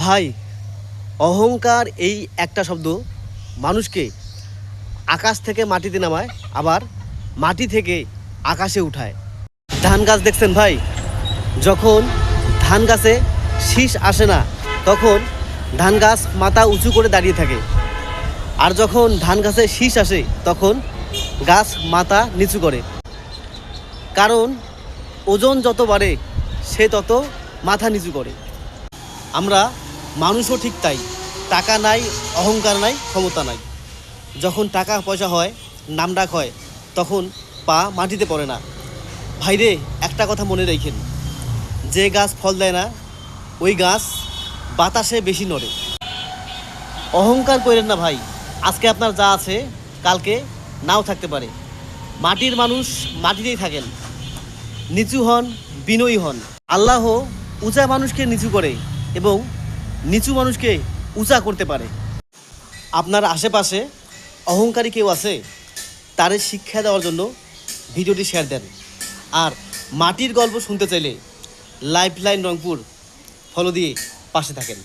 ভাই, অহংকার এই একটা শব্দ মানুষকে আকাশ থেকে মাটিতে নামায়, আবার মাটি থেকে আকাশে উঠায়। ধান গাছ দেখছেন ভাই, যখন ধান গাছে শীষ আসে না তখন ধান গাছ মাথা উঁচু করে দাঁড়িয়ে থাকে, আর যখন ধান গাছে শীষ আসে তখন গাছ মাথা নিচু করে। কারণ ওজন যত বাড়ে সে তত মাথা নিচু করে। আমরা মানুষও ঠিক তাই, টাকা নাই, অহংকার নাই, ক্ষমতা নাই। যখন টাকা পয়সা হয়, নামডাক হয়, তখন পা মাটিতে পড়ে না। ভাইরে, একটা কথা মনে রাখেন, যে গাছ ফল দেয় না ওই গাছ বাতাসে বেশি নড়ে। অহংকার করেন না ভাই, আজকে আপনার যা আছে কালকে নাও থাকতে পারে। মাটির মানুষ মাটিতেই থাকেন, নিচু হন, বিনয়ী হন। আল্লাহ উঁচা মানুষকে নিচু করে এবং নিচু মানুষকে উঁচা করতে পারে। আপনার আশেপাশে অহংকারী কেউ আছে, তারে শিক্ষা দেওয়ার জন্য ভিডিওটি শেয়ার দেন। আর মাটির গল্প শুনতে চাইলে লাইফলাইন রংপুর ফলো দিয়ে পাশে থাকেন।